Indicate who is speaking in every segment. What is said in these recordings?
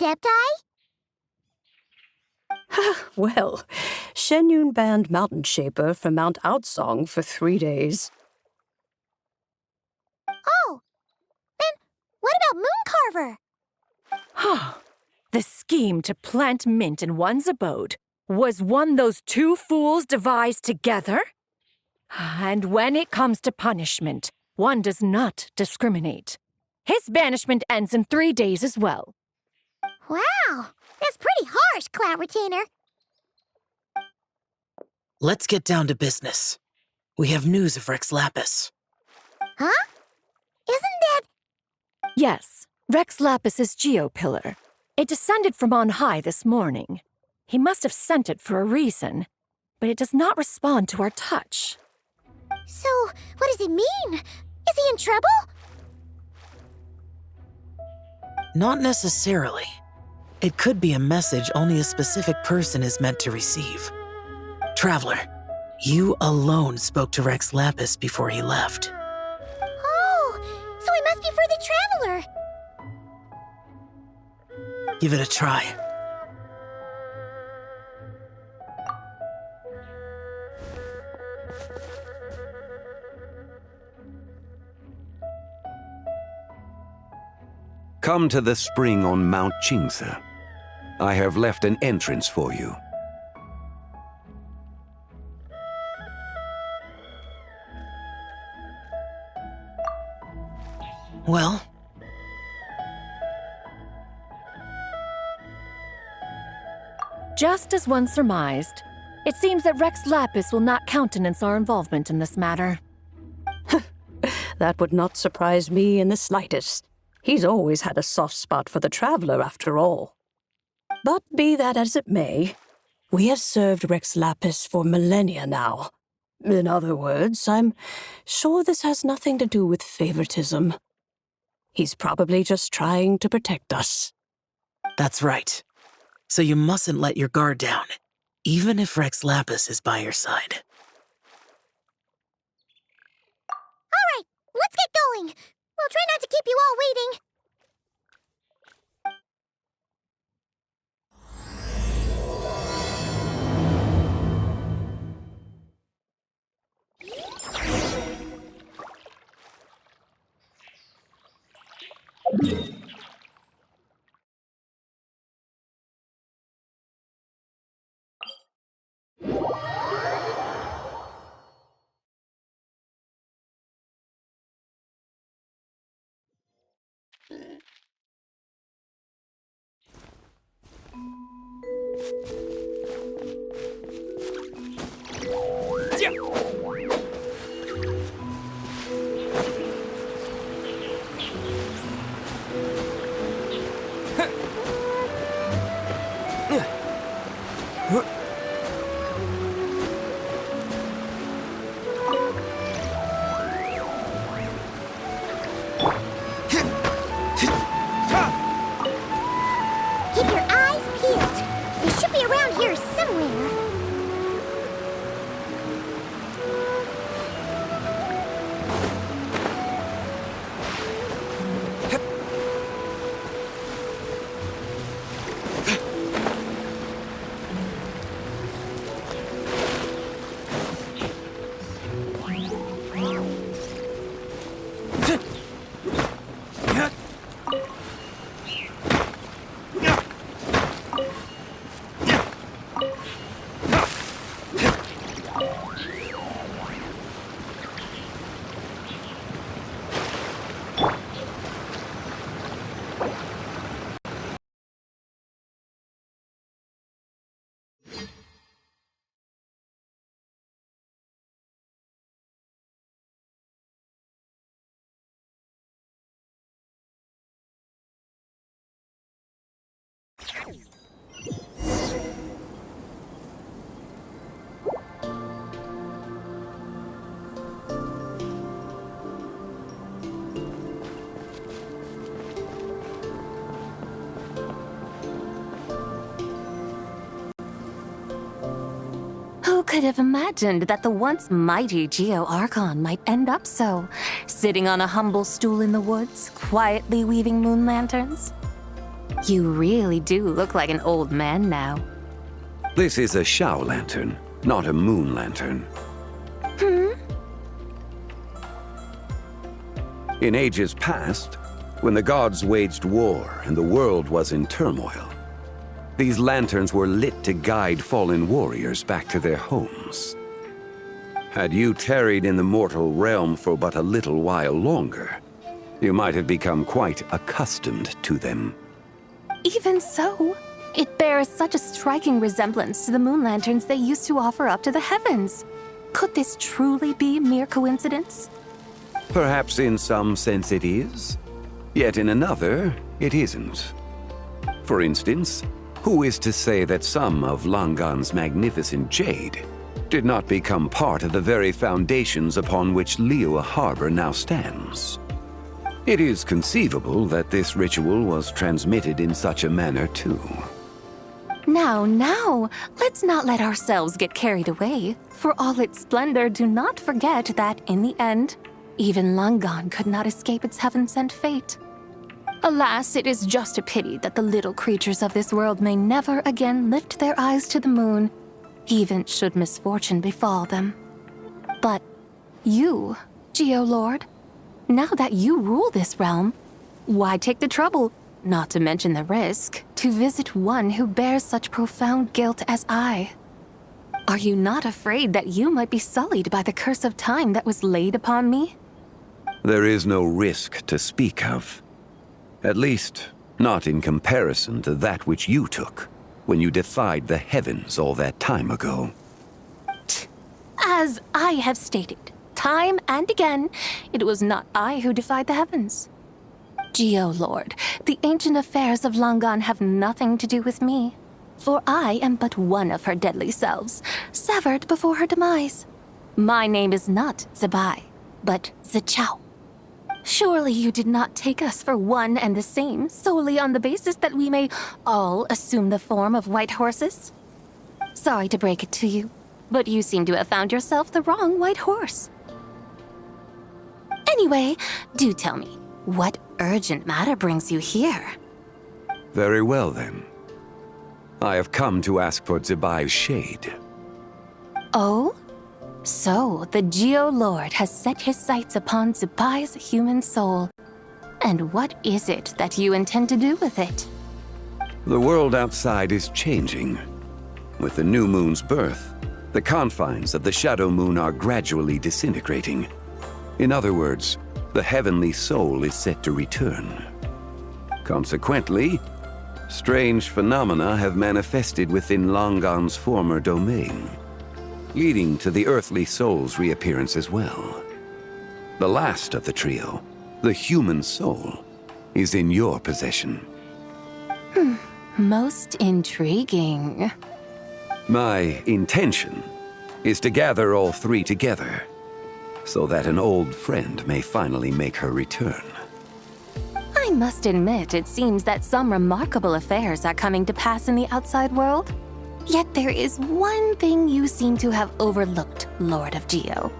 Speaker 1: Adepti?
Speaker 2: Well, Shenyun banned Mountain Shaper from Mount Outsong for 3 days.
Speaker 1: Oh, then what about Mooncarver?
Speaker 3: The scheme to plant mint in one's abode was one those two fools devised together? And when it comes to punishment, one does not discriminate. His banishment ends in 3 days as well.
Speaker 1: Wow, that's pretty harsh, Cloud Retainer.
Speaker 4: Let's get down to business. We have news of Rex Lapis.
Speaker 1: Huh? Isn't that...
Speaker 3: Yes, Rex Lapis's Geopillar. It descended from on high this morning. He must have sent it for a reason, but it does not respond to our touch.
Speaker 1: So, what does it mean? Is he in trouble?
Speaker 4: Not necessarily. It could be a message only a specific person is meant to receive. Traveler, you alone spoke to Rex Lapis before he left.
Speaker 1: Oh, so he must be for the Traveler.
Speaker 4: Give it a try.
Speaker 5: Come to the spring on Mount Qingse. I have left an entrance for you.
Speaker 4: Well?
Speaker 3: Just as one surmised, it seems that Rex Lapis will not countenance our involvement in this matter.
Speaker 2: That would not surprise me in the slightest. He's always had a soft spot for the Traveler, after all. But be that as it may, we have served Rex Lapis for millennia now. In other words, I'm sure this has nothing to do with favoritism. He's probably just trying to protect us.
Speaker 4: That's right. So you mustn't let your guard down, even if Rex Lapis is by your side.
Speaker 1: All right, let's get going. We'll try not to keep you all waiting. Keep your eyes peeled. They should be around here somewhere.
Speaker 6: Who could have imagined that the once mighty Geo-Archon might end up so, sitting on a humble stool in the woods, quietly weaving moon lanterns? You really do look like an old man now.
Speaker 5: This is a Xiao lantern, not a moon lantern. In ages past, when the gods waged war and the world was in turmoil, these lanterns were lit to guide fallen warriors back to their homes. Had you tarried in the mortal realm for but a little while longer, you might have become quite accustomed to them.
Speaker 6: Even so, it bears such a striking resemblance to the moon lanterns they used to offer up to the heavens. Could this truly be mere coincidence?
Speaker 5: Perhaps in some sense it is, yet in another, it isn't. For instance, who is to say that some of Langan's magnificent jade did not become part of the very foundations upon which Liyue Harbor now stands? It is conceivable that this ritual was transmitted in such a manner too.
Speaker 6: Now, let's not let ourselves get carried away. For all its splendor, do not forget that, in the end, even Langan could not escape its heaven-sent fate. Alas, it is just a pity that the little creatures of this world may never again lift their eyes to the moon, even should misfortune befall them. But you, Geo-Lord, now that you rule this realm, why take the trouble, not to mention the risk, to visit one who bears such profound guilt as I? Are you not afraid that you might be sullied by the curse of time that was laid upon me?
Speaker 5: There is no risk to speak of. At least, not in comparison to that which you took when you defied the heavens all that time ago.
Speaker 6: As I have stated, time and again, it was not I who defied the heavens. Geo-Lord, the ancient affairs of Langan have nothing to do with me, for I am but one of her deadly selves, severed before her demise. My name is not Zibai, but Zichao. Surely you did not take us for one and the same solely on the basis that we may all assume the form of white horses? Sorry to break it to you, but you seem to have found yourself the wrong white horse. Anyway, do tell me, what urgent matter brings you here?
Speaker 5: Very well then. I have come to ask for Zibai's shade.
Speaker 6: Oh? So, the Geo-Lord has set his sights upon Zibai's human soul. And what is it that you intend to do with it?
Speaker 5: The world outside is changing. With the new moon's birth, the confines of the shadow moon are gradually disintegrating. In other words, the heavenly soul is set to return. Consequently, strange phenomena have manifested within Langan's former domain, leading to the earthly soul's reappearance as well. The last of the trio, the human soul, is in your possession.
Speaker 6: Most intriguing.
Speaker 5: My intention is to gather all three together, so that an old friend may finally make her return.
Speaker 6: I must admit, it seems that some remarkable affairs are coming to pass in the outside world. Yet there is one thing you seem to have overlooked, Lord of Geo.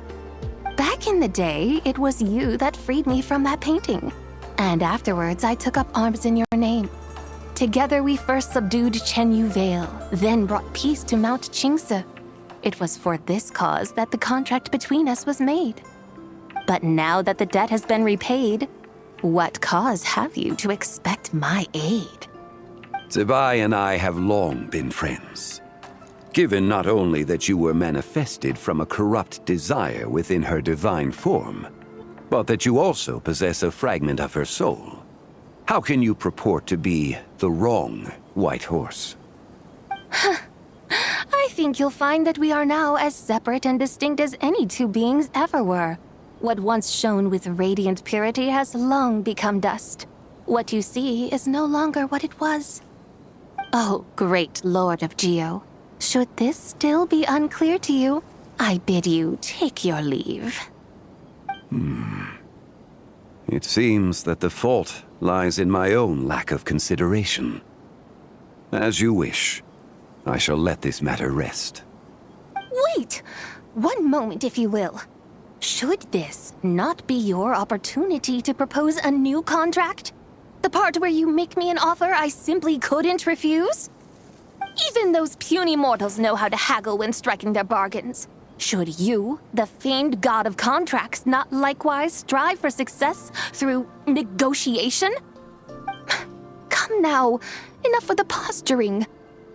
Speaker 6: Back in the day, it was you that freed me from that painting. And afterwards, I took up arms in your name. Together we first subdued Chenyu Vale, then brought peace to Mount Qingse. It was for this cause that the contract between us was made. But now that the debt has been repaid, what cause have you to expect my aid?
Speaker 5: Zibai and I have long been friends. Given not only that you were manifested from a corrupt desire within her divine form, but that you also possess a fragment of her soul, how can you purport to be the wrong white horse?
Speaker 6: I think you'll find that we are now as separate and distinct as any two beings ever were. What once shone with radiant purity has long become dust. What you see is no longer what it was. Oh, great Lord of Geo, should this still be unclear to you, I bid you take your leave.
Speaker 5: It seems that the fault lies in my own lack of consideration. As you wish. I shall let this matter rest.
Speaker 6: Wait! One moment, if you will. Should this not be your opportunity to propose a new contract? The part where you make me an offer I simply couldn't refuse? Even those puny mortals know how to haggle when striking their bargains. Should you, the famed god of contracts, not likewise strive for success through negotiation? Come now, enough with the posturing.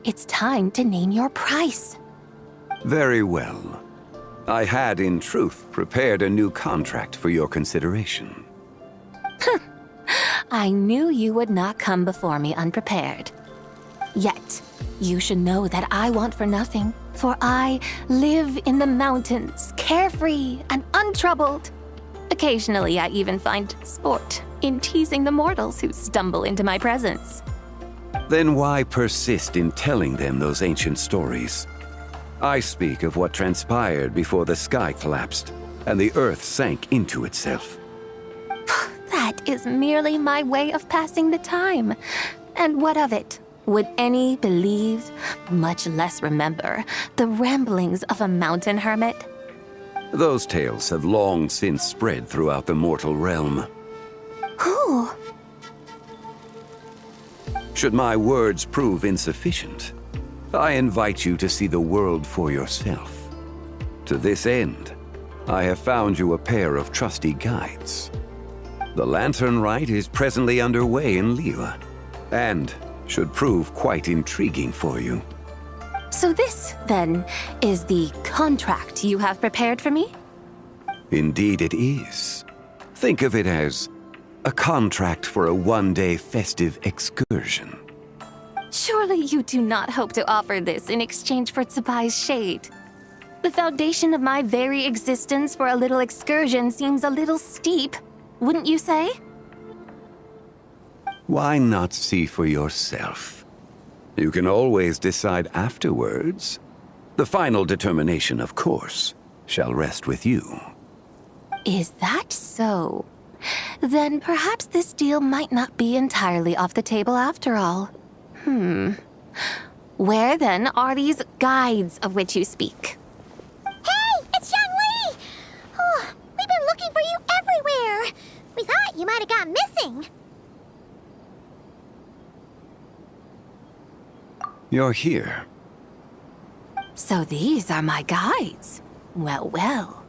Speaker 6: It's time to name your price.
Speaker 5: Very well. I had, in truth, prepared a new contract for your consideration.
Speaker 6: I knew you would not come before me unprepared. Yet, you should know that I want for nothing, for I live in the mountains, carefree and untroubled. Occasionally, I even find sport in teasing the mortals who stumble into my presence.
Speaker 5: Then why persist in telling them those ancient stories? I speak of what transpired before the sky collapsed and the earth sank into itself.
Speaker 6: That is merely my way of passing the time. And what of it? Would any believe, much less remember, the ramblings of a mountain hermit?
Speaker 5: Those tales have long since spread throughout the mortal realm.
Speaker 6: Who?
Speaker 5: Should my words prove insufficient, I invite you to see the world for yourself. To this end, I have found you a pair of trusty guides. The Lantern Rite is presently underway in Liyue, and should prove quite intriguing for you.
Speaker 6: So this, then, is the contract you have prepared for me?
Speaker 5: Indeed it is. Think of it as a contract for a one-day festive excursion.
Speaker 6: Surely you do not hope to offer this in exchange for Zibai's shade. The foundation of my very existence for a little excursion seems a little steep, wouldn't you say?
Speaker 5: Why not see for yourself? You can always decide afterwards. The final determination, of course, shall rest with you.
Speaker 6: Is that so? Then perhaps this deal might not be entirely off the table after all. Where then are these guides of which you speak?
Speaker 1: Hey, it's Zhongli! Oh, we've been looking for you everywhere. We thought you might have gone missing.
Speaker 5: You're here.
Speaker 6: So these are my guides. Well, well.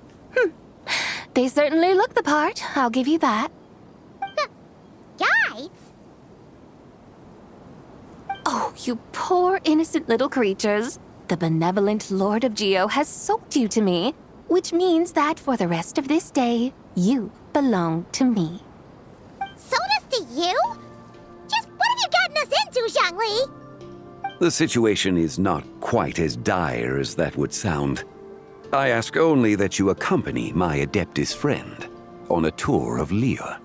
Speaker 6: They certainly look the part, I'll give you that.
Speaker 1: Guides?
Speaker 6: Oh, you poor innocent little creatures. The benevolent Lord of Geo has sold you to me, which means that for the rest of this day, you belong to me.
Speaker 1: Sold us to you? Just what have you gotten us into, Zhongli?
Speaker 5: The situation is not quite as dire as that would sound. I ask only that you accompany my Adeptus friend on a tour of Liyue.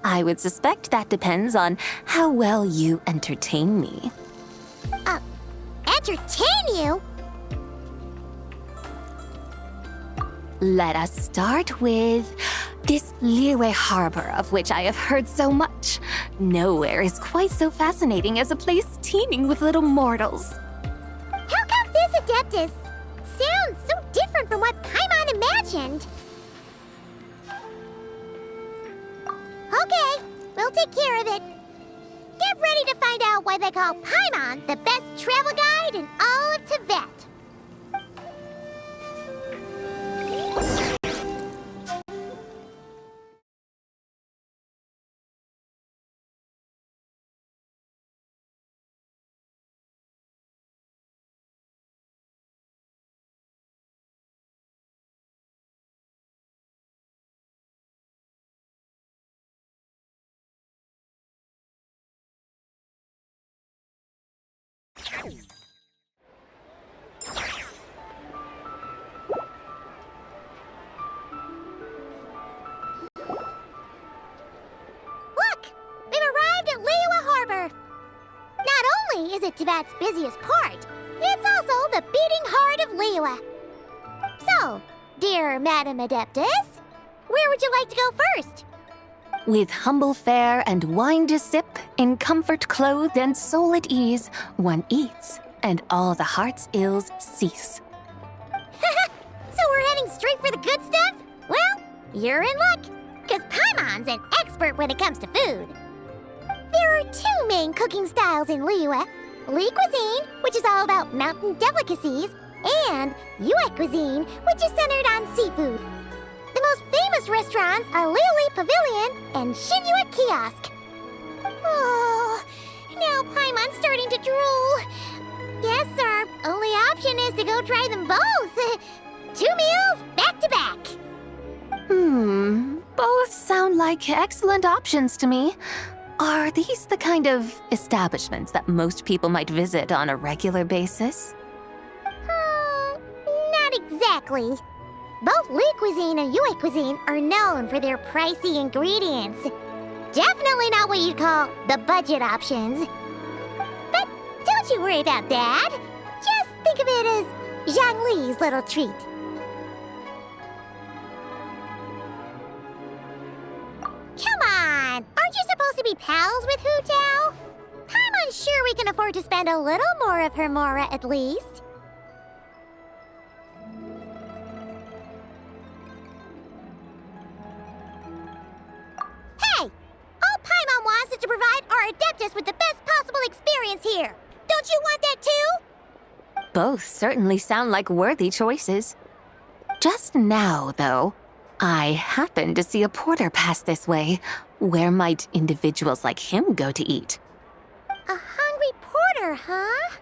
Speaker 6: I would suspect that depends on how well you entertain me.
Speaker 1: Entertain you?
Speaker 6: Let us start with this Liyue harbor of which I have heard so much. Nowhere is quite so fascinating as a place teeming with little mortals.
Speaker 1: How come this Adeptus sounds so different from what Paimon imagined? Okay, we'll take care of it. Get ready to find out why they call Paimon the best travel guide in all of Tibet. Look! We've arrived at Liyue Harbor! Not only is it Tibet's busiest port, it's also the beating heart of Liyue. So, dear Madam Adeptus, where would you like to go first?
Speaker 6: With humble fare and wine to sip, in comfort clothed and soul at ease, one eats, and all the heart's ills cease.
Speaker 1: So we're heading straight for the good stuff? Well, you're in luck. because Paimon's an expert when it comes to food. There are two main cooking styles in Liyue. Li cuisine, which is all about mountain delicacies, and Yue cuisine, which is centered on seafood. The most famous restaurants are Liyue Pavilion and Xinyue Kiosk. Oh, now Paimon's starting to drool. Yes, our only option is to go try them both. 2 meals, back to back.
Speaker 6: Both sound like excellent options to me. Are these the kind of establishments that most people might visit on a regular basis?
Speaker 1: Not exactly. Both Li cuisine and Yue cuisine are known for their pricey ingredients. Definitely not what you'd call the budget options. But don't you worry about that. Just think of it as Zhongli's little treat. Come on! Aren't you supposed to be pals with Hu Tao? I'm unsure we can afford to spend a little more of her mora at least. Hey! All Paimon wants is to provide our Adeptus with the best possible experience here. Don't you want that too?
Speaker 6: Both certainly sound like worthy choices. Just now, though, I happened to see a porter pass this way. Where might individuals like him go to eat?
Speaker 1: A hungry porter, huh?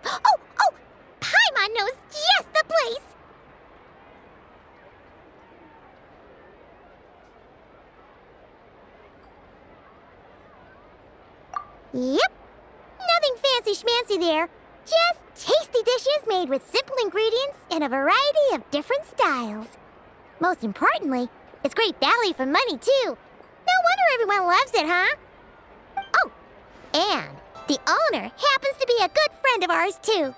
Speaker 1: Oh! Paimon knows just the place! Yep. Nothing fancy schmancy there. Just tasty dishes made with simple ingredients in a variety of different styles. Most importantly, it's great value for money, too. No wonder everyone loves it, huh? Oh, and the owner happens to be a good friend of ours, too.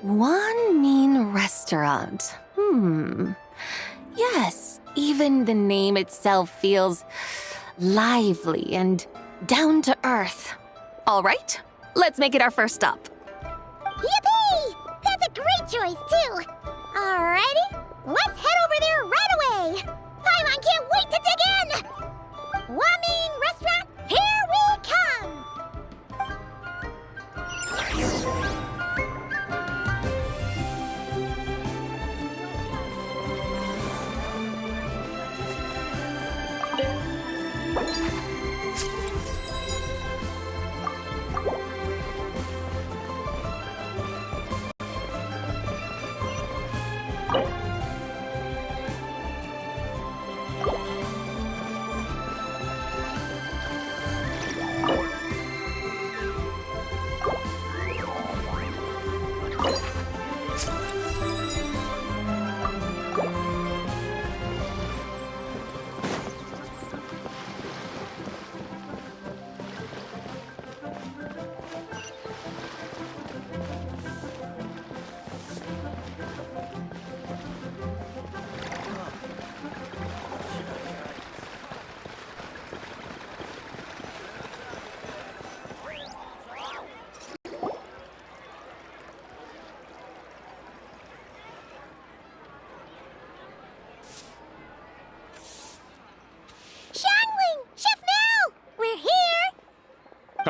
Speaker 6: One mean restaurant. Yes, even the name itself feels lively and down to earth. All right, let's make it our first stop.
Speaker 1: Yippee! That's a great choice, too. Alrighty, let's head over there right away. Paimon can't wait to dig in. Wamin Restaurant, here we come.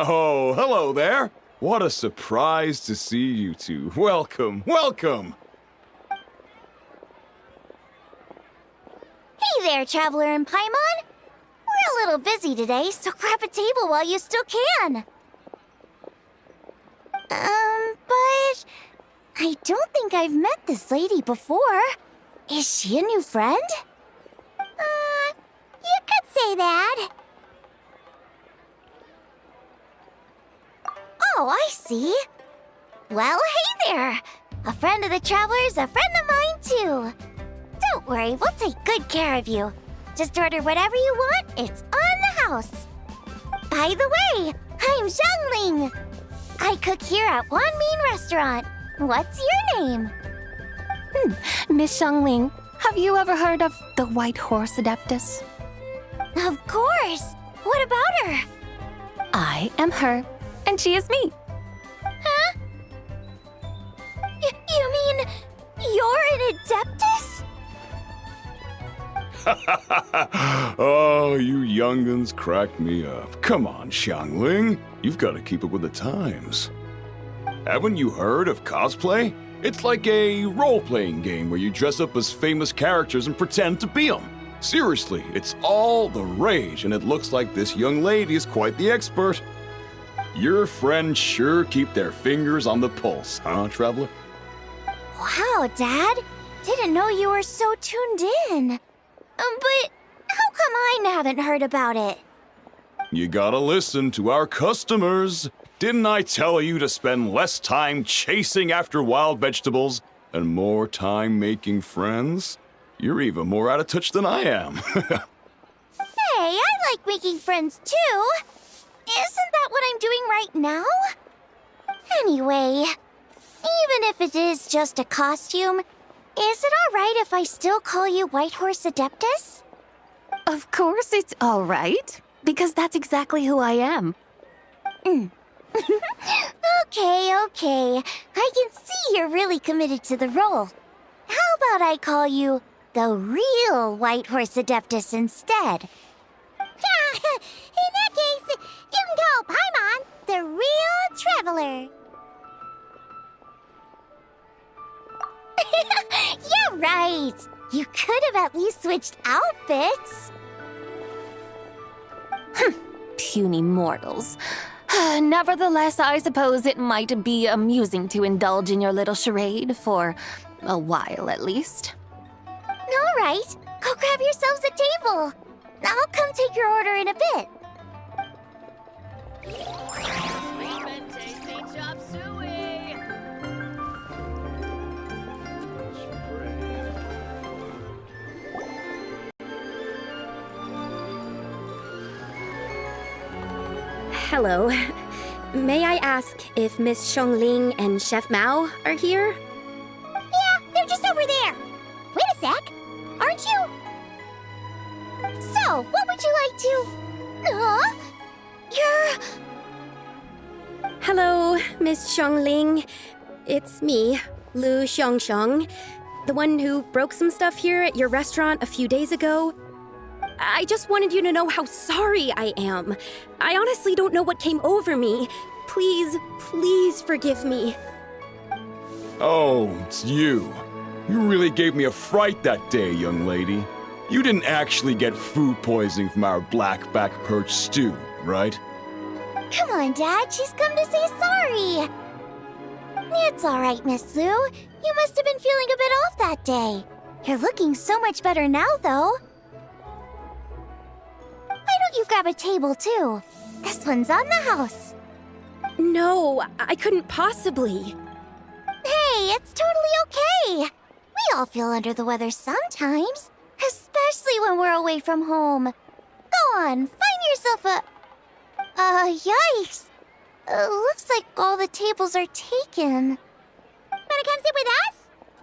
Speaker 7: Oh, hello there. What a surprise to see you two. Welcome, welcome.
Speaker 1: Hey there, Traveler and Paimon. We're a little busy today, so grab a table while you still can. But I don't think I've met this lady before. Is she a new friend? You could say that. Oh, I see. Well, hey there. A friend of the Traveler's a friend of mine, too. Don't worry, we'll take good care of you. Just order whatever you want, it's on the house. By the way, I'm Zhongling. I cook here at Wanmin Restaurant. What's your name?
Speaker 6: Miss Xiangling, have you ever heard of the White Horse Adeptus?
Speaker 1: Of course. What about her?
Speaker 6: I am her, and she is me.
Speaker 1: Huh? You mean you're an Adeptus?
Speaker 7: Oh, you young'uns crack me up. Come on, Xiangling. You've got to keep up with the times. Haven't you heard of cosplay? It's like a role-playing game where you dress up as famous characters and pretend to be them. Seriously, it's all the rage, and it looks like this young lady is quite the expert. Your friends sure keep their fingers on the pulse, huh, Traveler?
Speaker 1: Wow, Dad. Didn't know you were so tuned in. But how come I haven't heard about it?
Speaker 7: You gotta listen to our customers. Didn't I tell you to spend less time chasing after wild vegetables and more time making friends? You're even more out of touch than I am.
Speaker 1: Hey, I like making friends too. Isn't that what I'm doing right now? Anyway, even if it is just a costume, is it alright if I still call you Whitehorse Adeptus?
Speaker 6: Of course it's all right, because that's exactly who I am.
Speaker 1: Okay. I can see you're really committed to the role. How about I call you the real Whitehorse Adeptus instead? In that case, you can call Paimon the real traveler. Yeah, right. You could have at least switched outfits.
Speaker 6: Puny mortals. Nevertheless, I suppose it might be amusing to indulge in your little charade for a while at least.
Speaker 1: All right, go grab yourselves a table. I'll come take your order in a bit.
Speaker 8: Hello. May I ask if Miss Xiangling and Chef Mao are here?
Speaker 1: Yeah, they're just over there. Wait a sec. Aren't you? So, what would you like to... You're...
Speaker 8: Hello, Miss Xiangling. It's me, Lu Xiangxiang, the one who broke some stuff here at your restaurant a few days ago. I just wanted you to know how sorry I am. I honestly don't know what came over me. Please forgive me.
Speaker 7: Oh, it's you. You really gave me a fright that day, young lady. You didn't actually get food poisoning from our black-back perch stew, right?
Speaker 1: Come on, Dad. She's come to say sorry. It's all right, Miss Lu. You must have been feeling a bit off that day. You're looking so much better now, though. Why don't you grab a table, too? This one's on the house.
Speaker 8: No, I couldn't possibly.
Speaker 1: Hey, it's totally okay. We all feel under the weather sometimes, especially when we're away from home. Go on, find yourself a... yikes. Looks like all the tables are taken. Wanna come sit with us?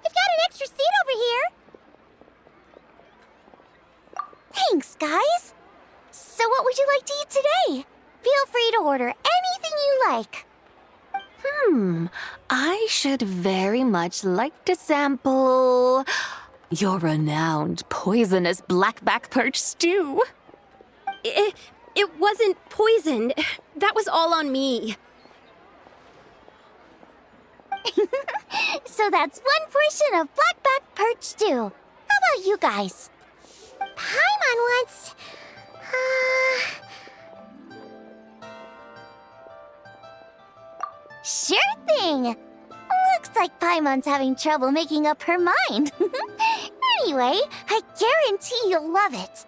Speaker 1: We've got an extra seat over here. Thanks, guys. So what would you like to eat today? Feel free to order anything you like.
Speaker 6: I should very much like to sample your renowned poisonous blackback perch stew.
Speaker 8: It wasn't poisoned. That was all on me.
Speaker 1: So that's one portion of blackback perch stew. How about you guys? Paimon wants... Sure thing! Looks like Paimon's having trouble making up her mind. Anyway, I guarantee you'll love it.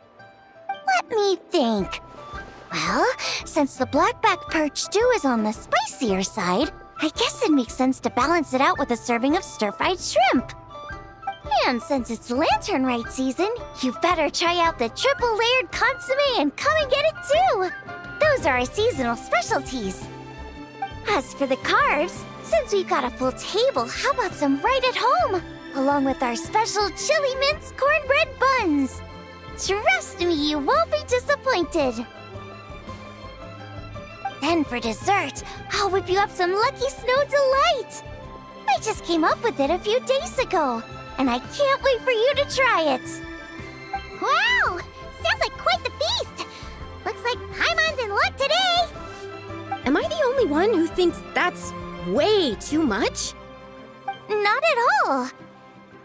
Speaker 1: Let me think. Well, since the blackback perch stew is on the spicier side, I guess it makes sense to balance it out with a serving of stir-fried shrimp. And since it's Lantern Rite season, you better try out the triple-layered consommé and come and get it too! Those are our seasonal specialties. As for the carbs, since we've got a full table, how about some right at home? Along with our special chili mince cornbread buns. Trust me, you won't be disappointed. Then for dessert, I'll whip you up some Lucky Snow Delight. I just came up with it a few days ago, and I can't wait for you to try it. Wow!
Speaker 8: Am I the only one who thinks that's way too much?
Speaker 1: Not at all.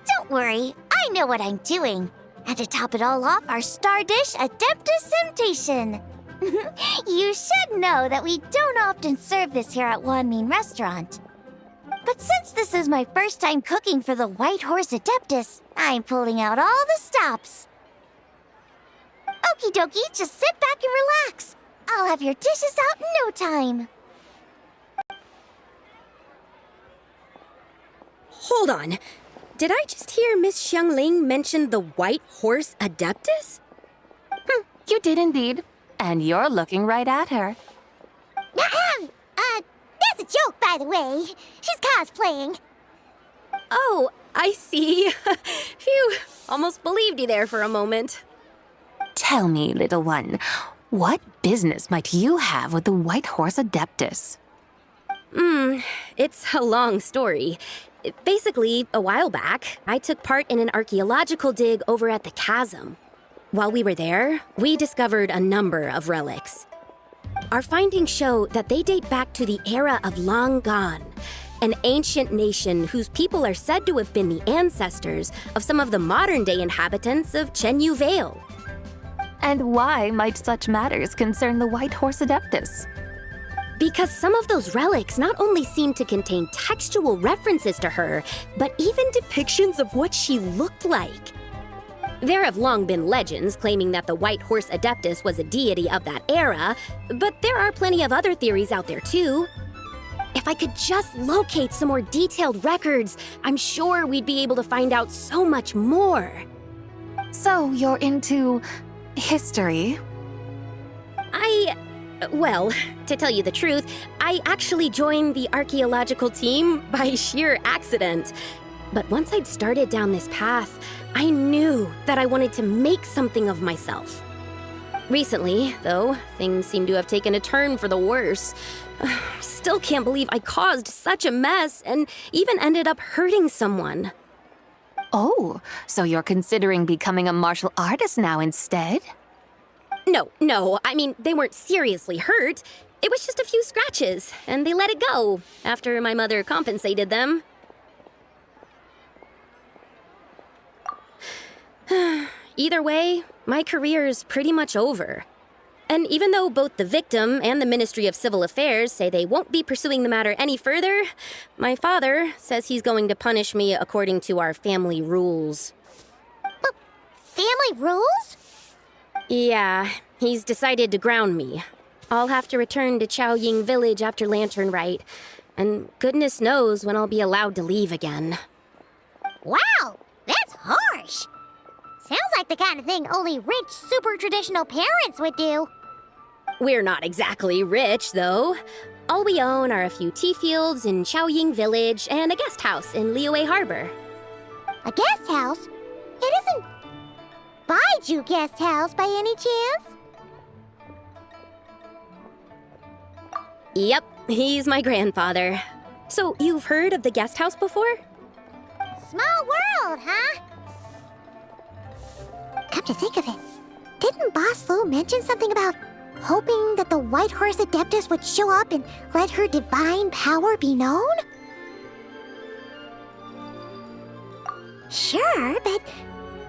Speaker 1: Don't worry, I know what I'm doing. And to top it all off, our star dish, Adeptus Temptation. You should know that we don't often serve this here at Wanmin Restaurant. But since this is my first time cooking for the White Horse Adeptus, I'm pulling out all the stops. Okie dokie, just sit back and relax. I'll have your dishes out in no time.
Speaker 8: Hold on. Did I just hear Miss Xiangling mention the White Horse Adeptus?
Speaker 6: You did indeed. And you're looking right at her.
Speaker 1: That's a joke, by the way. She's cosplaying.
Speaker 8: Oh, I see. Phew, almost believed you there for a moment.
Speaker 6: Tell me, little one, what business might you have with the White Horse Adeptus?
Speaker 8: It's a long story. Basically, a while back, I took part in an archaeological dig over at the chasm. While we were there, we discovered a number of relics. Our findings show that they date back to the era of Long Gone, an ancient nation whose people are said to have been the ancestors of some of the modern-day inhabitants of Chenyu Vale.
Speaker 6: And why might such matters concern the White Horse Adeptus?
Speaker 8: Because some of those relics not only seem to contain textual references to her, but even depictions of what she looked like. There have long been legends claiming that the White Horse Adeptus was a deity of that era, but there are plenty of other theories out there too. If I could just locate some more detailed records, I'm sure we'd be able to find out so much more.
Speaker 6: So you're into history?
Speaker 8: Well, to tell you the truth, I actually joined the archaeological team by sheer accident. But once I'd started down this path, I knew that I wanted to make something of myself. Recently, though, things seem to have taken a turn for the worse. Still can't believe I caused such a mess and even ended up hurting someone.
Speaker 6: Oh, so you're considering becoming a martial artist now instead?
Speaker 8: No, I mean, they weren't seriously hurt. It was just a few scratches, and they let it go after my mother compensated them. Either way, my career's pretty much over. And even though both the victim and the Ministry of Civil Affairs say they won't be pursuing the matter any further, my father says he's going to punish me according to our family rules.
Speaker 1: Family rules?
Speaker 8: Yeah, he's decided to ground me. I'll have to return to Chaoying Village after Lantern Rite, and goodness knows when I'll be allowed to leave again.
Speaker 1: Wow, that's harsh. Sounds like the kind of thing only rich, super traditional parents would do.
Speaker 8: We're not exactly rich, though. All we own are a few tea fields in Chaoying Village and a guest house in Liyue Harbor.
Speaker 1: A guest house? It isn't Baiju Guest House by any chance?
Speaker 8: Yep, he's my grandfather. So, you've heard of the guest house before?
Speaker 1: Small world, huh? Come to think of it, didn't Boss Lu mention something about hoping that the White Horse Adeptus would show up and let her divine power be known? Sure, but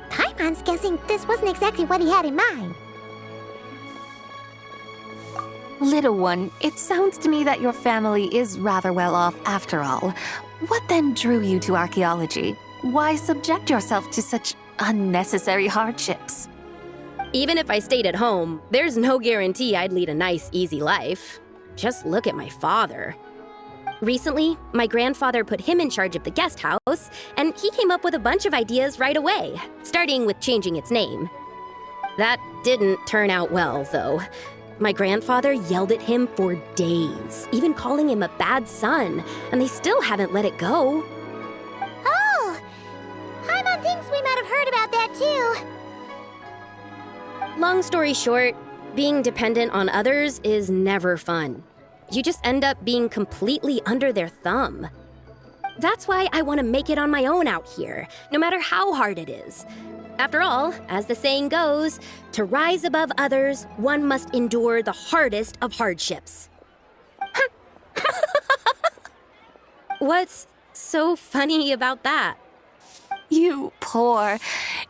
Speaker 1: Paimon's guessing this wasn't exactly what he had in mind.
Speaker 6: Little one, it sounds to me that your family is rather well off after all. What then drew you to archaeology? Why subject yourself to such unnecessary hardships?
Speaker 8: Even if I stayed at home, there's no guarantee I'd lead a nice, easy life. Just look at my father. Recently, my grandfather put him in charge of the guest house, and he came up with a bunch of ideas right away, starting with changing its name. That didn't turn out well, though. My grandfather yelled at him for days, even calling him a bad son, and they still haven't let it go.
Speaker 1: Oh! Paimon thinks we might have heard about that too.
Speaker 8: Long story short, being dependent on others is never fun. You just end up being completely under their thumb. That's why I want to make it on my own out here, no matter how hard it is. After all, as the saying goes, to rise above others, one must endure the hardest of hardships. What's so funny about that?
Speaker 6: You poor,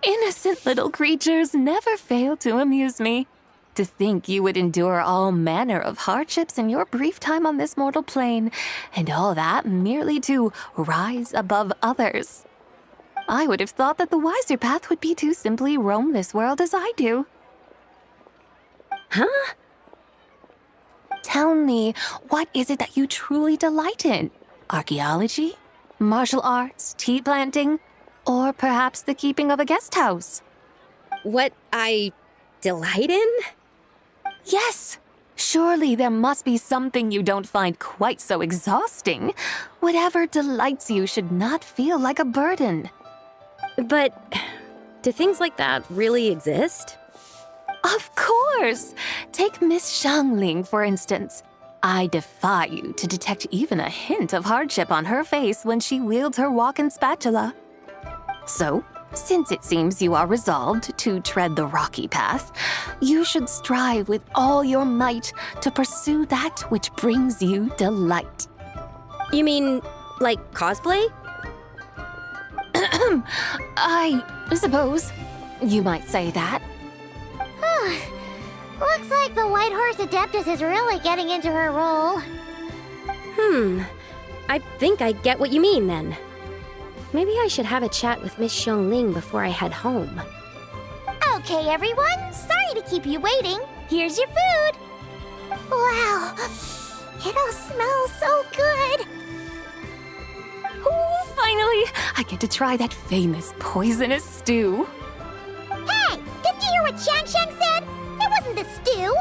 Speaker 6: innocent little creatures never fail to amuse me. To think you would endure all manner of hardships in your brief time on this mortal plane, and all that merely to rise above others. I would have thought that the wiser path would be to simply roam this world as I do.
Speaker 8: Huh?
Speaker 6: Tell me, what is it that you truly delight in? Archaeology? Martial arts? Tea planting? Or perhaps the keeping of a guest house?
Speaker 8: What I delight in?
Speaker 6: Yes. Surely there must be something you don't find quite so exhausting. Whatever delights you should not feel like a burden.
Speaker 8: But do things like that really exist?
Speaker 6: Of course! Take Miss Xiangling, for instance. I defy you to detect even a hint of hardship on her face when she wields her walking spatula. So, since it seems you are resolved to tread the rocky path, you should strive with all your might to pursue that which brings you delight.
Speaker 8: You mean, like cosplay?
Speaker 6: I suppose you might say that.
Speaker 1: Looks like the White Horse Adeptus is really getting into her role.
Speaker 8: I think I get what you mean then. Maybe I should have a chat with Miss Xiangling before I head home.
Speaker 1: Okay, everyone. Sorry to keep you waiting. Here's your food. Wow. It all smells so good.
Speaker 6: Oh, finally! I get to try that famous poisonous stew.
Speaker 1: Hey, didn't you hear what Shang said? It wasn't the stew.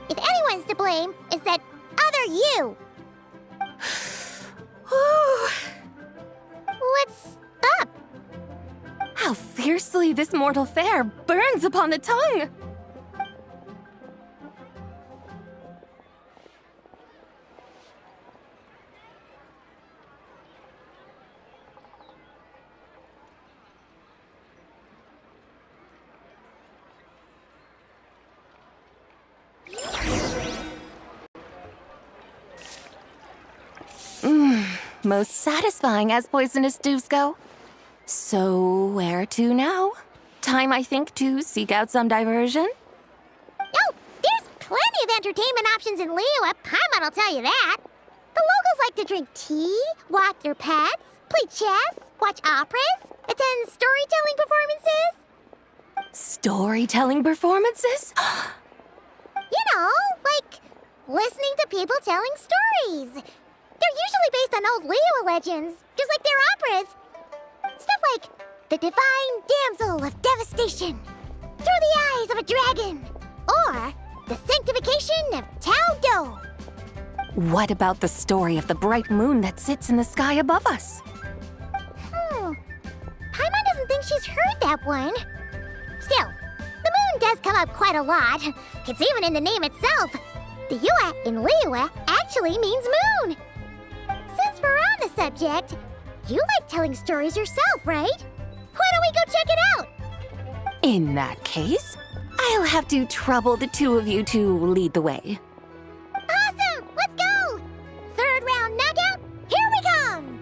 Speaker 1: If anyone's to blame, it's that other you. What's up?
Speaker 6: How fiercely this mortal fare burns upon the tongue! Most satisfying as poisonous stews go. So, where to now? Time, I think, to seek out some diversion?
Speaker 1: Oh, there's plenty of entertainment options in Liyue. Paimon will tell you that. The locals like to drink tea, walk their pets, play chess, watch operas, attend storytelling performances.
Speaker 6: Storytelling performances?
Speaker 1: You know, like listening to people telling stories. They're usually based on old Liyue legends, just like their operas. Stuff like the Divine Damsel of Devastation, Through the Eyes of a Dragon, or the Sanctification of Tao Do.
Speaker 6: What about the story of the bright moon that sits in the sky above us?
Speaker 1: Paimon doesn't think she's heard that one. Still, the moon does come up quite a lot. It's even in the name itself. The Yue in Liyue actually means moon. Since we're on the subject, you like telling stories yourself, right? Why don't we go check it out?
Speaker 6: In that case, I'll have to trouble the two of you to lead the way.
Speaker 1: Awesome! Let's go! Third round knockout, here we come!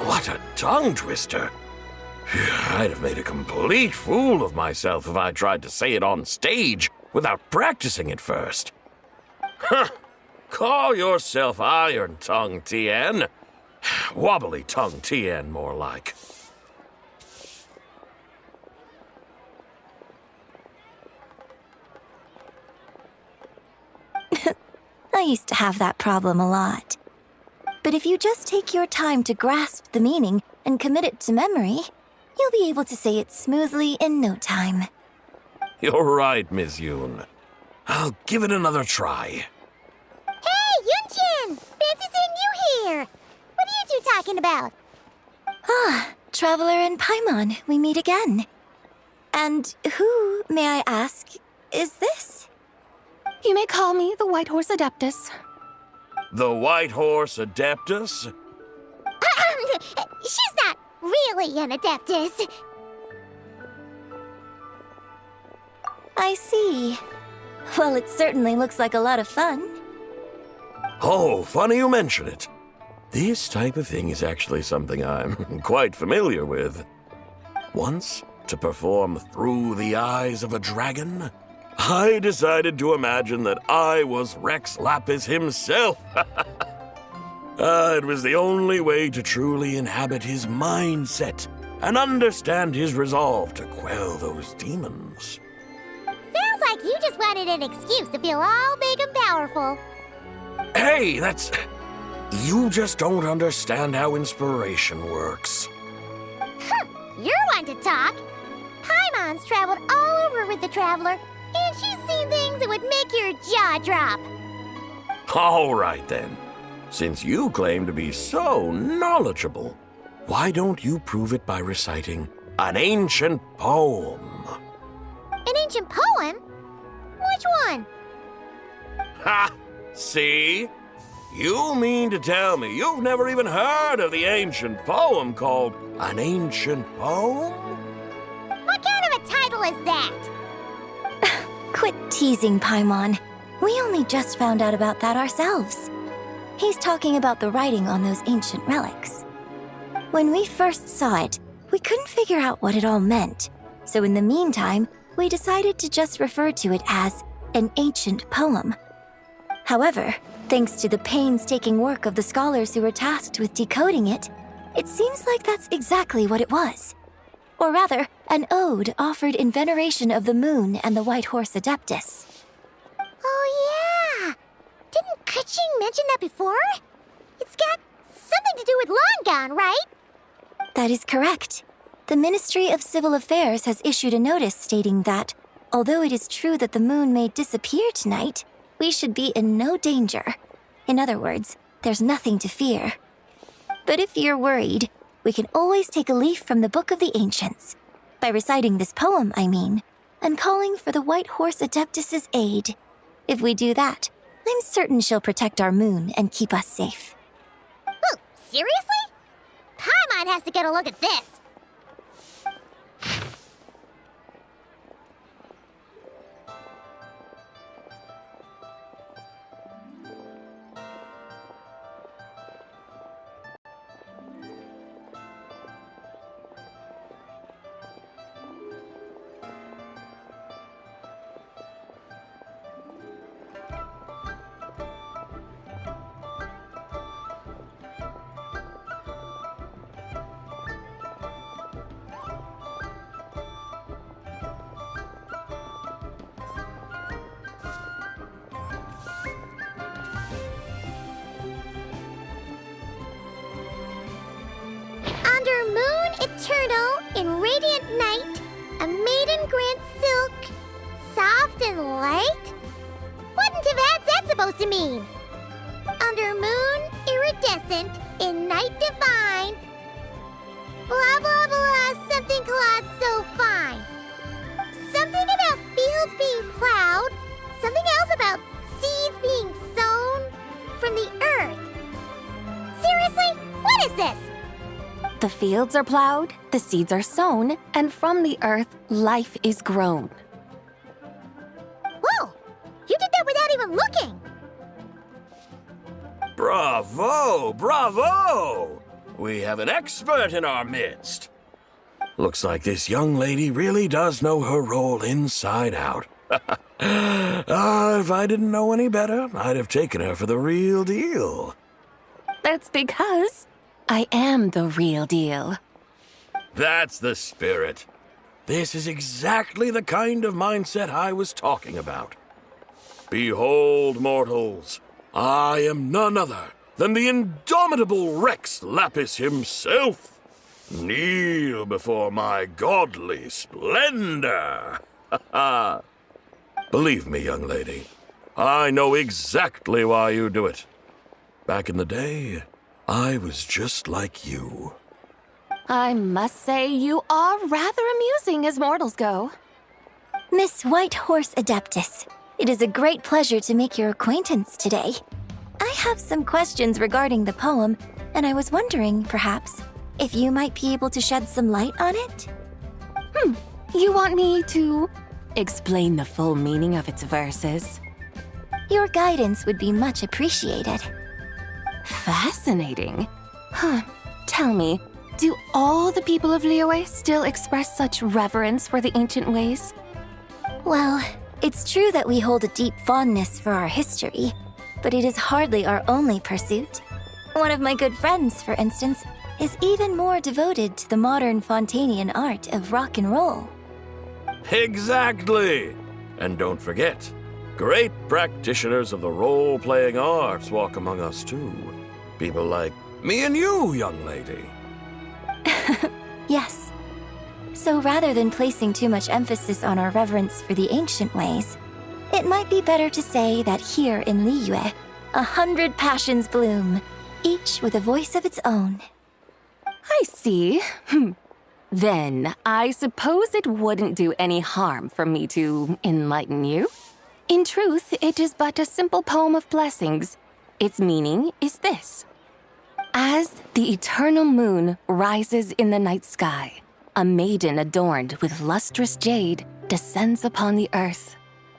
Speaker 9: What a tongue twister! I'd have made a complete fool of myself if I tried to say it on stage without practicing it first. Huh! Call yourself Iron Tongue, Tien. Wobbly Tongue, Tien, more like.
Speaker 10: I used to have that problem a lot. But if you just take your time to grasp the meaning and commit it to memory, you'll be able to say it smoothly in no time.
Speaker 9: You're right, Miss Yoon. I'll give it another try.
Speaker 1: Hey, Yunchin! Fancy seeing you here! What are you two talking about?
Speaker 10: Ah, Traveler and Paimon, we meet again. And who, may I ask, is this?
Speaker 6: You may call me the White Horse Adeptus.
Speaker 9: The White Horse Adeptus?
Speaker 1: She's not really an Adeptus.
Speaker 10: I see. Well, it certainly looks like a lot of fun.
Speaker 9: Oh, funny you mention it. This type of thing is actually something I'm quite familiar with. Once, to perform Through the Eyes of a Dragon, I decided to imagine that I was Rex Lapis himself. It was the only way to truly inhabit his mindset and understand his resolve to quell those demons.
Speaker 1: Sounds like you just wanted an excuse to feel all big and powerful.
Speaker 9: Hey, that's... You just don't understand how inspiration works.
Speaker 1: You're one to talk. Paimon's traveled all over with the Traveler, and she's seen things that would make your jaw drop.
Speaker 9: All right, then. Since you claim to be so knowledgeable, why don't you prove it by reciting an ancient poem?
Speaker 1: An ancient poem? Which one?
Speaker 9: Ha! See? You mean to tell me you've never even heard of the ancient poem called An Ancient Poem?
Speaker 1: What kind of a title is that?
Speaker 10: Quit teasing, Paimon. We only just found out about that ourselves. He's talking about the writing on those ancient relics. When we first saw it, we couldn't figure out what it all meant. So in the meantime, we decided to just refer to it as an ancient poem. However, thanks to the painstaking work of the scholars who were tasked with decoding it, it seems like that's exactly what it was. Or rather, an ode offered in veneration of the moon and the White Horse Adeptus.
Speaker 1: Oh, yeah! Didn't Kuching mention that before? It's got something to do with Longon, right?
Speaker 10: That is correct. The Ministry of Civil Affairs has issued a notice stating that, although it is true that the moon may disappear tonight, we should be in no danger. In other words, there's nothing to fear. But if you're worried, we can always take a leaf from the Book of the Ancients. By reciting this poem, I mean, and calling for the White Horse Adeptus's aid. If we do that, I'm certain she'll protect our moon and keep us safe.
Speaker 1: Oh, seriously? Paimon has to get a look at this. Under moon eternal, in radiant night, a maiden grants silk, soft and light? What in Tibet's that supposed to mean? Under moon iridescent, in night divine, blah blah blah, something clad so fine. Something about fields being plowed, something else about seeds being sown from the earth. Seriously? What is this?
Speaker 6: The fields are plowed, the seeds are sown, and from the earth, life is grown.
Speaker 1: Whoa! You did that without even looking!
Speaker 9: Bravo! Bravo! We have an expert in our midst. Looks like this young lady really does know her role inside out. If I didn't know any better, I'd have taken her for the real deal.
Speaker 6: That's because I am the real deal.
Speaker 9: That's the spirit. This is exactly the kind of mindset I was talking about. Behold, mortals, I am none other than the indomitable Rex Lapis himself. Kneel before my godly splendor. Believe me, young lady, I know exactly why you do it. Back in the day, I was just like you.
Speaker 6: I must say you are rather amusing as mortals go.
Speaker 10: Miss White Horse Adeptus, It is a great pleasure to make your acquaintance today. I have some questions regarding the poem, and I was wondering, perhaps, if you might be able to shed some light on it?
Speaker 6: You want me to explain the full meaning of its verses?
Speaker 10: Your guidance would be much appreciated.
Speaker 6: Fascinating. Tell me, do all the people of Liyue still express such reverence for the ancient ways?
Speaker 10: Well, it's true that we hold a deep fondness for our history, but it is hardly our only pursuit. One of my good friends, for instance, is even more devoted to the modern Fontanian art of rock and roll.
Speaker 9: Exactly! And don't forget, great practitioners of the role-playing arts walk among us too. People like me and you, young lady.
Speaker 10: Yes. So rather than placing too much emphasis on our reverence for the ancient ways, it might be better to say that here in Liyue, 100 passions bloom, each with a voice of its own.
Speaker 6: I see. Then, I suppose it wouldn't do any harm for me to enlighten you. In truth, it is but a simple poem of blessings. Its meaning is this. As the eternal moon rises in the night sky, a maiden adorned with lustrous jade descends upon the earth.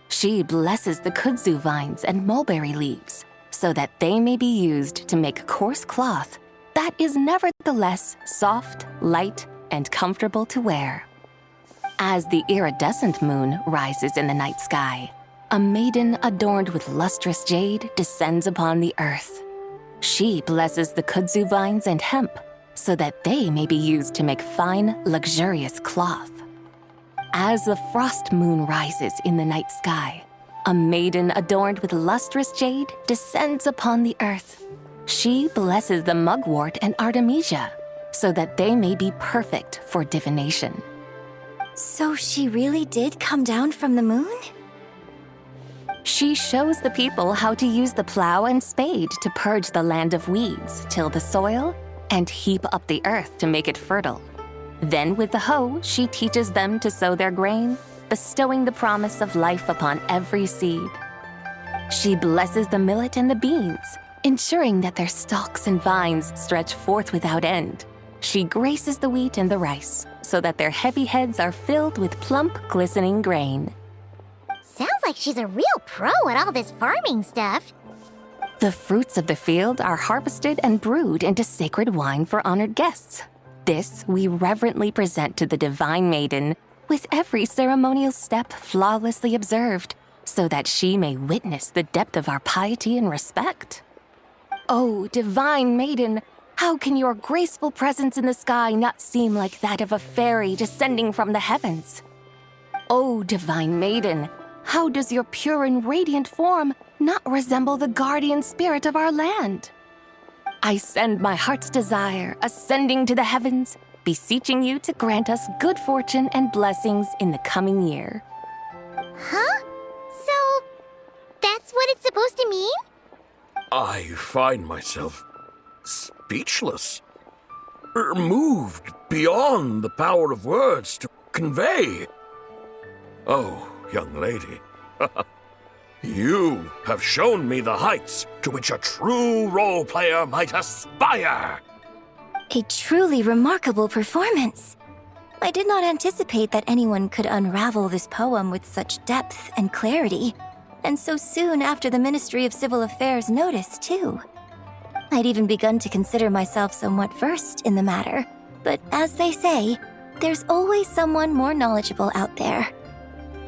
Speaker 6: She blesses the kudzu vines and mulberry leaves, so that they may be used to make coarse cloth that is nevertheless soft, light, and comfortable to wear. As the iridescent moon rises in the night sky, a maiden adorned with lustrous jade descends upon the earth. She blesses the kudzu vines and hemp, so that they may be used to make fine, luxurious cloth. As the frost moon rises in the night sky, a maiden adorned with lustrous jade descends upon the earth. She blesses the mugwort and artemisia, so that they may be perfect for divination.
Speaker 10: So she really did come down from the moon?
Speaker 6: She shows the people how to use the plow and spade to purge the land of weeds, till the soil, and heap up the earth to make it fertile. Then with the hoe, she teaches them to sow their grain, bestowing the promise of life upon every seed. She blesses the millet and the beans, ensuring that their stalks and vines stretch forth without end. She graces the wheat and the rice, so that their heavy heads are filled with plump, glistening grain.
Speaker 1: Sounds like she's a real pro at all this farming stuff.
Speaker 6: The fruits of the field are harvested and brewed into sacred wine for honored guests. This we reverently present to the divine maiden, with every ceremonial step flawlessly observed, so that she may witness the depth of our piety and respect. Oh, divine maiden, how can your graceful presence in the sky not seem like that of a fairy descending from the heavens? Oh, divine maiden, how does your pure and radiant form not resemble the guardian spirit of our land? I send my heart's desire, ascending to the heavens, beseeching you to grant us good fortune and blessings in the coming year.
Speaker 1: Huh? So, that's what it's supposed to mean?
Speaker 9: I find myself speechless, moved beyond the power of words to convey. Oh, young lady, you have shown me the heights to which a true role player might aspire.
Speaker 10: A truly remarkable performance. I did not anticipate that anyone could unravel this poem with such depth and clarity, and so soon after the Ministry of Civil Affairs noticed, too. I'd even begun to consider myself somewhat versed in the matter, but as they say, there's always someone more knowledgeable out there.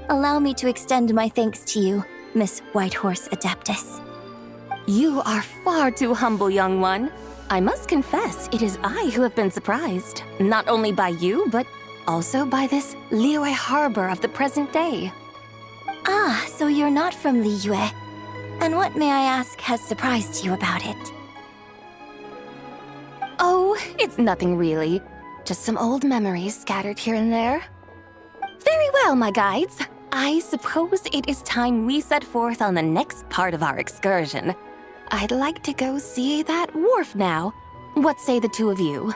Speaker 10: Allow me to extend my thanks to you, Miss Whitehorse Adeptus.
Speaker 6: You are far too humble, young one. I must confess, it is I who have been surprised, not only by you, but also by this Liyue harbor of the present day.
Speaker 10: Ah, so you're not from Liyue. And what, may I ask, has surprised you about it?
Speaker 6: Oh, it's nothing really. Just some old memories scattered here and there. Very well, my guides. I suppose it is time we set forth on the next part of our excursion. I'd like to go see that wharf now. What say the two of you?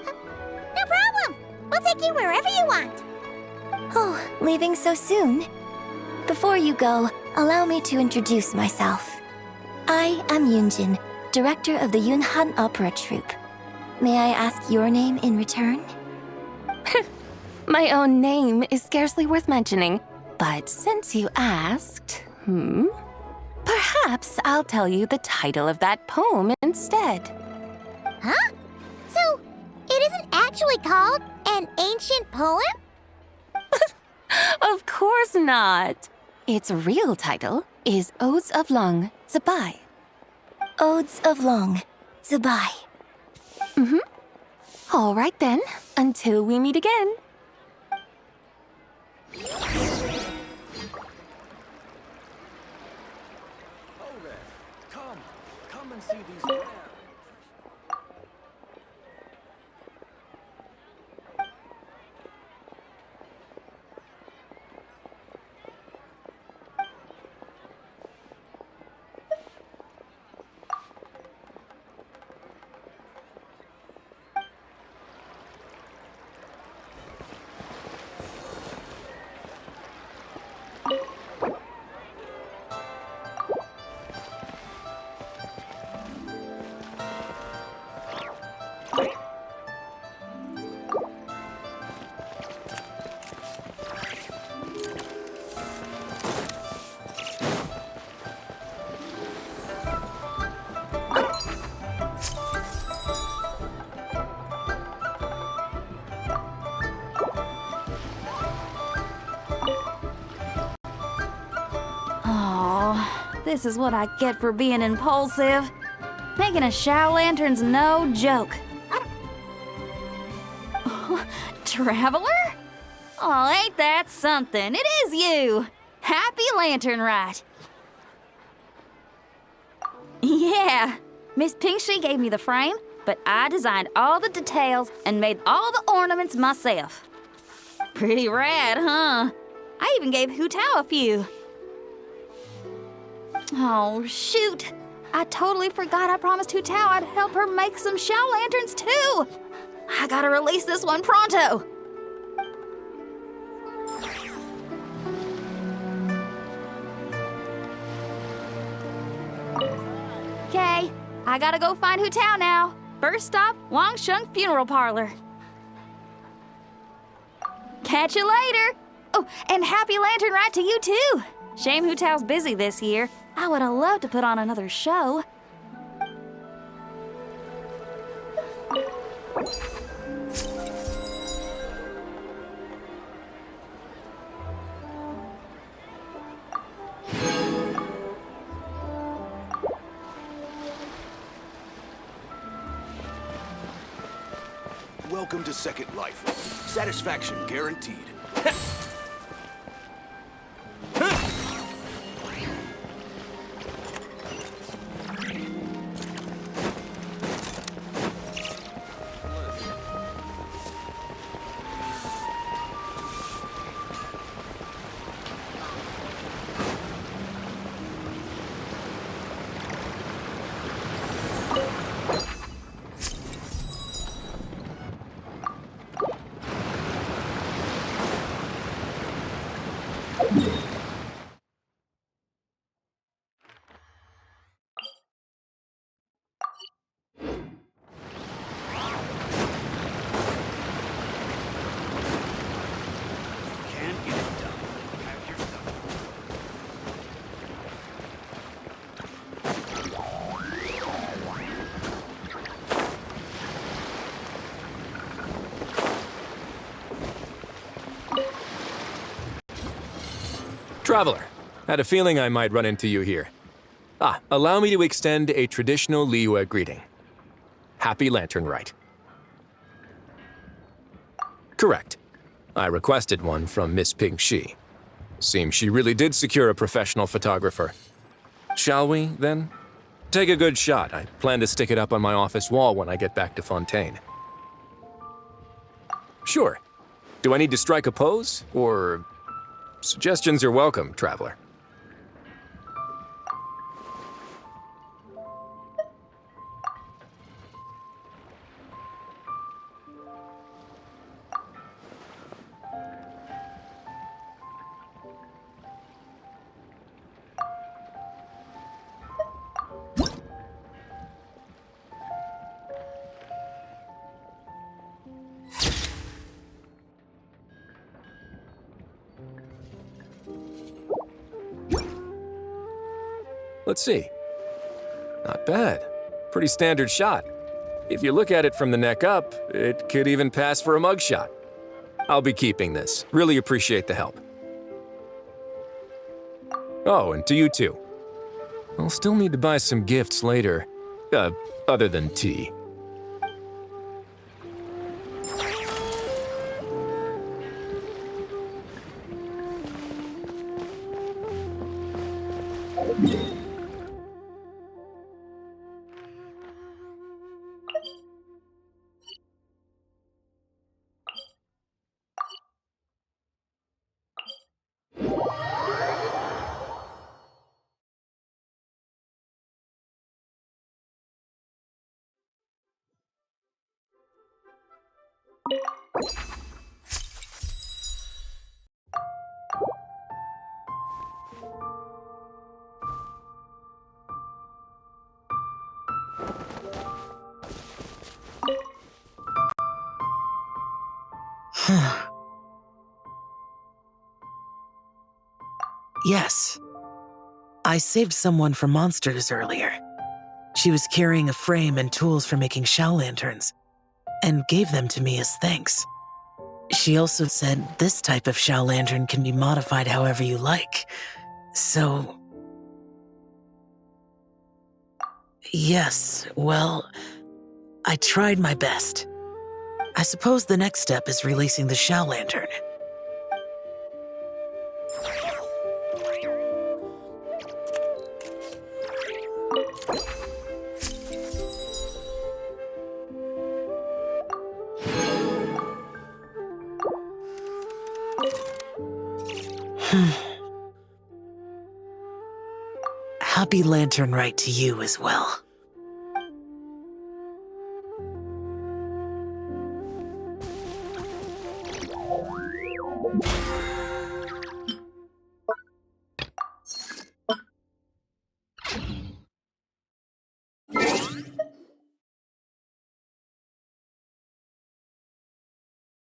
Speaker 1: No problem! We'll take you wherever you want.
Speaker 10: Oh, leaving so soon? Before you go, allow me to introduce myself. I am Yunjin, director of the Yunhan Opera Troupe. May I ask your name in return?
Speaker 6: My own name is scarcely worth mentioning, but since you asked, perhaps I'll tell you the title of that poem instead.
Speaker 1: Huh? So, it isn't actually called an ancient poem?
Speaker 6: Of course not. Its real title is Odes of Long, Zibai.
Speaker 10: Odes of Long, Zibai.
Speaker 6: All right then, until we meet again.
Speaker 11: Come and see these rare.
Speaker 12: This is what I get for being impulsive. Making a Shao Lantern's no joke. Traveler? Oh, ain't that something? It is you! Happy Lantern Rite. Yeah, Miss Pinkshi gave me the frame, but I designed all the details and made all the ornaments myself. Pretty rad, huh? I even gave Hu Tao a few. Oh, shoot! I totally forgot I promised Hu Tao I'd help her make some Shao Lanterns, too! I gotta release this one pronto! Okay, I gotta go find Hu Tao now. First stop, Wangsheng Funeral Parlor. Catch you later! Oh, and happy Lantern Rite to you, too! Shame Hu Tao's busy this year. I would have loved to put on another show.
Speaker 11: Welcome to Second Life. Satisfaction guaranteed.
Speaker 13: Traveler, had a feeling I might run into you here. Allow me to extend a traditional Liyue greeting. Happy Lantern Rite. Correct. I requested one from Miss Pinkshi. Seems she really did secure a professional photographer. Shall we, then? Take a good shot. I plan to stick it up on my office wall when I get back to Fontaine. Sure. Do I need to strike a pose, or... Suggestions are welcome, Traveler. Let's see. Not bad. Pretty standard shot. If you look at it from the neck up, it could even pass for a mugshot. I'll be keeping this. Really appreciate the help. Oh, and to you too. I'll still need to buy some gifts later. Other than tea.
Speaker 4: Yes. I saved someone from monsters earlier. She was carrying a frame and tools for making Xiao lanterns, and gave them to me as thanks. She also said this type of Xiao lantern can be modified however you like. So... yes, well, I tried my best. I suppose the next step is releasing the Xiao lantern. Happy Lantern Rite to you as well.